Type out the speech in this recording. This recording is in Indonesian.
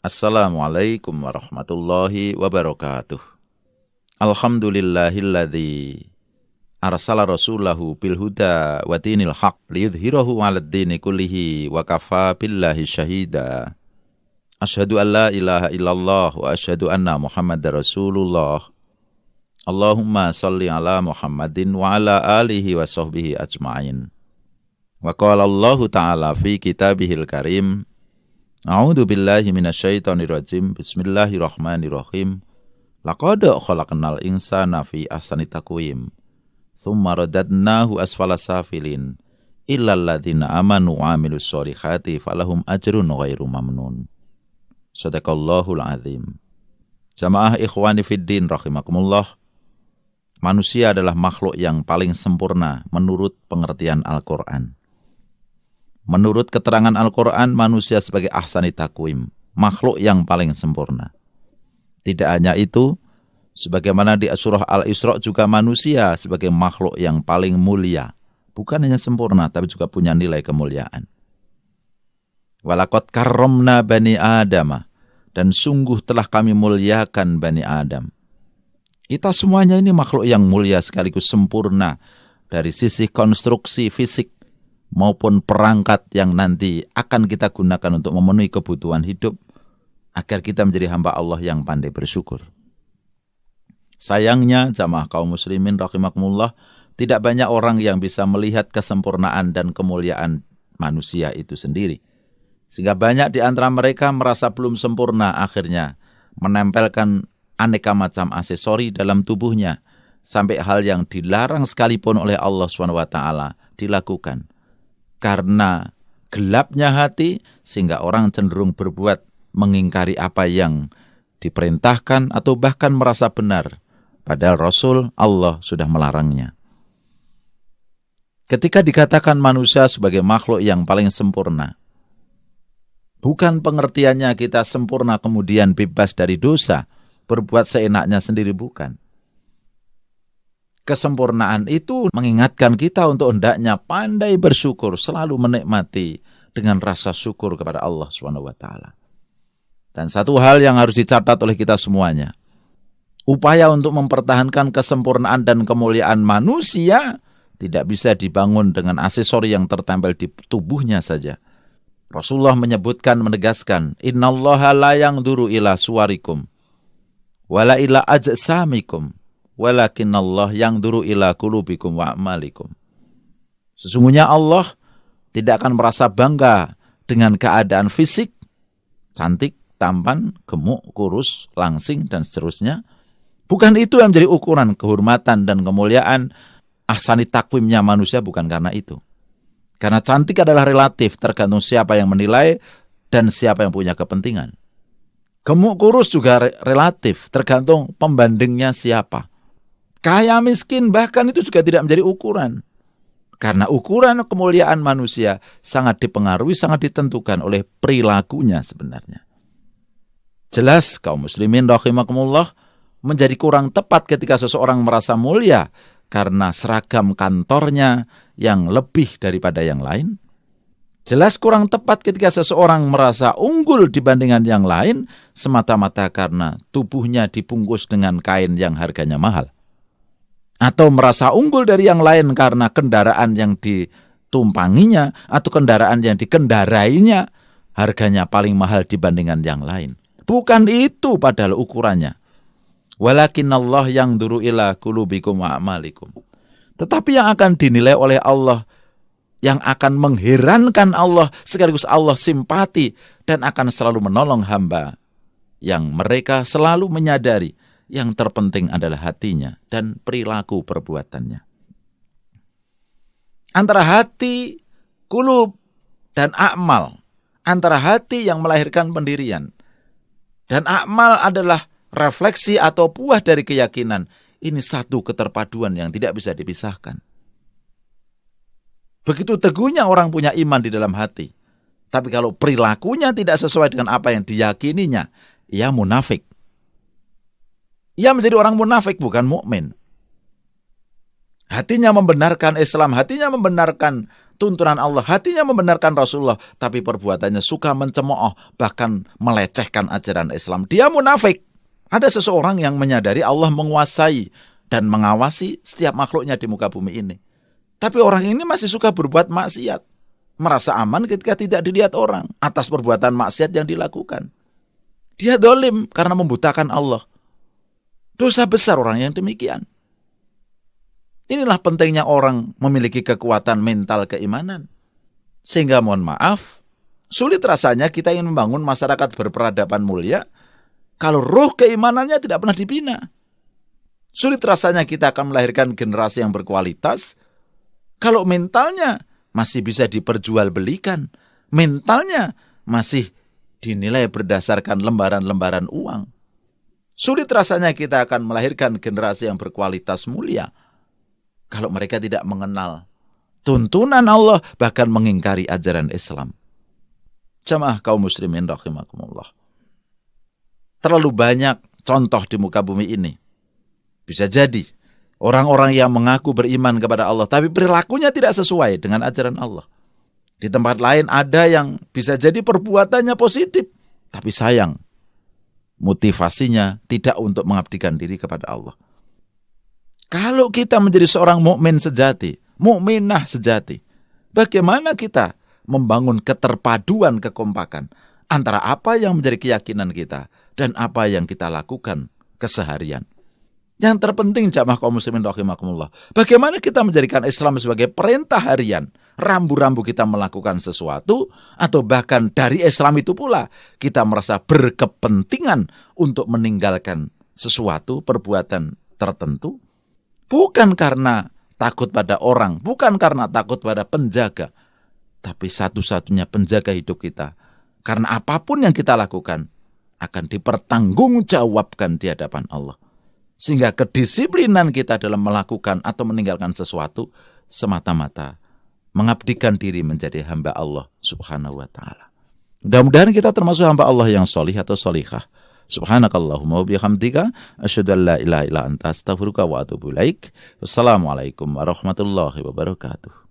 Assalamualaikum warahmatullahi wabarakatuh. Alhamdulillahilladzi arsala rasulahu bil huda wa dinil haq liyudhhirahu 'alad dini kullihi wa kafa billahi syahida. Asyhadu an la ilaha illallah wa asyhadu anna Muhammadar Rasulullah. Allahumma shalli ala Muhammadin wa ala alihi wa sahbihi ajma'in. Wa qala Allahu ta'ala fi kitabihil karim, A'udzu billahi minasyaitonir rajim. Bismillahirrahmanirrahim. Laqad khalaqnal insana fi ahsani taqwim. Tsumma radadnahu asfala safilin. Illal ladzina amanu wa 'amilus sholihati falahum ajrun ghairu mamnun. Shadaqallahul azim. Jamaah ikhwani fiddin rahimakumullah. Manusia adalah makhluk yang paling sempurna menurut pengertian Al-Qur'an. Menurut keterangan Al-Quran, manusia sebagai ahsani taqwim, makhluk yang paling sempurna. Tidak hanya itu, sebagaimana di surah Al-Isra juga manusia sebagai makhluk yang paling mulia. Bukan hanya sempurna, tapi juga punya nilai kemuliaan. Walaqad karramna bani Adam, dan sungguh telah kami muliakan Bani Adam. Kita semuanya ini makhluk yang mulia sekaligus sempurna dari sisi konstruksi fisik, maupun perangkat yang nanti akan kita gunakan untuk memenuhi kebutuhan hidup, agar kita menjadi hamba Allah yang pandai bersyukur. Sayangnya, jamaah kaum muslimin rahimakumullah, tidak banyak orang yang bisa melihat kesempurnaan dan kemuliaan manusia itu sendiri. Sehingga banyak di antara mereka merasa belum sempurna, akhirnya menempelkan aneka macam aksesori dalam tubuhnya, sampai hal yang dilarang sekalipun oleh Allah SWT dilakukan. Karena gelapnya hati, sehingga orang cenderung berbuat mengingkari apa yang diperintahkan atau bahkan merasa benar, padahal Rasul Allah sudah melarangnya. Ketika dikatakan manusia sebagai makhluk yang paling sempurna, bukan pengertiannya kita sempurna kemudian bebas dari dosa, berbuat seenaknya sendiri, bukan. Kesempurnaan itu mengingatkan kita untuk hendaknya pandai bersyukur, selalu menikmati dengan rasa syukur kepada Allah SWT. Dan satu hal yang harus dicatat oleh kita semuanya, upaya untuk mempertahankan kesempurnaan dan kemuliaan manusia tidak bisa dibangun dengan aksesori yang tertempel di tubuhnya saja. Rasulullah menyebutkan, menegaskan, innallaha la yanzuru ila suwarikum wala ila ajsamikum walakinallah yanzuru ila qulubikum wa a'malikum. Sesungguhnya Allah tidak akan merasa bangga dengan keadaan fisik, cantik, tampan, gemuk, kurus, langsing, dan seterusnya. Bukan itu yang menjadi ukuran kehormatan dan kemuliaan ahsani takwimnya manusia, bukan karena itu. Karena cantik adalah relatif, tergantung siapa yang menilai dan siapa yang punya kepentingan. Gemuk, kurus juga relatif, tergantung pembandingnya siapa. Kaya, miskin, bahkan itu juga tidak menjadi ukuran. Karena ukuran kemuliaan manusia sangat dipengaruhi, sangat ditentukan oleh perilakunya sebenarnya. Jelas kaum muslimin rahimakumullah, menjadi kurang tepat ketika seseorang merasa mulia karena seragam kantornya yang lebih daripada yang lain. Jelas kurang tepat ketika seseorang merasa unggul dibandingkan yang lain semata-mata karena tubuhnya dibungkus dengan kain yang harganya mahal. Atau merasa unggul dari yang lain karena kendaraan yang ditumpanginya atau kendaraan yang dikendarainya harganya paling mahal dibandingkan yang lain. Bukan itu padahal ukurannya. Walakinallah yanzuru ila qulubikum wa a'malikum. Tetapi yang akan dinilai oleh Allah, yang akan mengherankan Allah, sekaligus Allah simpati dan akan selalu menolong hamba, yang mereka selalu menyadari yang terpenting adalah hatinya dan perilaku perbuatannya. Antara hati, qulub, dan a'mal, antara hati yang melahirkan pendirian, dan a'mal adalah refleksi atau buah dari keyakinan. Ini satu keterpaduan yang tidak bisa dipisahkan. Begitu teguhnya orang punya iman di dalam hati, tapi kalau perilakunya tidak sesuai dengan apa yang diyakininya, ia munafik. Ia menjadi orang munafik, bukan mukmin. Hatinya membenarkan Islam, hatinya membenarkan tuntunan Allah, hatinya membenarkan Rasulullah, tapi perbuatannya suka mencemooh, bahkan melecehkan ajaran Islam. Dia munafik. Ada seseorang yang menyadari Allah menguasai dan mengawasi setiap makhluknya di muka bumi ini. Tapi orang ini masih suka berbuat maksiat. Merasa aman ketika tidak dilihat orang atas perbuatan maksiat yang dilakukan. Dia dolim karena membutakan Allah. Dosa besar orang yang demikian. Inilah pentingnya orang memiliki kekuatan mental keimanan. Sehingga mohon maaf, sulit rasanya kita ingin membangun masyarakat berperadaban mulia kalau roh keimanannya tidak pernah dibina. Sulit rasanya kita akan melahirkan generasi yang berkualitas kalau mentalnya masih bisa diperjualbelikan. Mentalnya masih dinilai berdasarkan lembaran-lembaran uang. Sulit rasanya kita akan melahirkan generasi yang berkualitas mulia kalau mereka tidak mengenal tuntunan Allah, bahkan mengingkari ajaran Islam. Jamaah kaum muslimin rahimakumullah. Terlalu banyak contoh di muka bumi ini. Bisa jadi orang-orang yang mengaku beriman kepada Allah, tapi perilakunya tidak sesuai dengan ajaran Allah. Di tempat lain ada yang bisa jadi perbuatannya positif, tapi sayang, motivasinya tidak untuk mengabdikan diri kepada Allah. Kalau kita menjadi seorang mukmin sejati, mukminah sejati, bagaimana kita membangun keterpaduan, kekompakan antara apa yang menjadi keyakinan kita dan apa yang kita lakukan keseharian. Yang terpenting jamaah kaum muslimin rahimakumullah, bagaimana kita menjadikan Islam sebagai perintah harian. Rambu-rambu kita melakukan sesuatu, atau bahkan dari Islam itu pula kita merasa berkepentingan untuk meninggalkan sesuatu, perbuatan tertentu, bukan karena takut pada orang, bukan karena takut pada penjaga, tapi satu-satunya penjaga hidup kita. Karena apapun yang kita lakukan akan dipertanggungjawabkan di hadapan Allah. Sehingga kedisiplinan kita dalam melakukan atau meninggalkan sesuatu semata-mata mengabdikan diri menjadi hamba Allah subhanahu wa ta'ala. Mudah-mudahan kita termasuk hamba Allah yang solih atau solihah. Subhanakallahumma wa bihamdika asyhadu an la ilaha illa anta astaghfiruka wa atubu ilaik. Wassalamualaikum warahmatullahi wabarakatuh.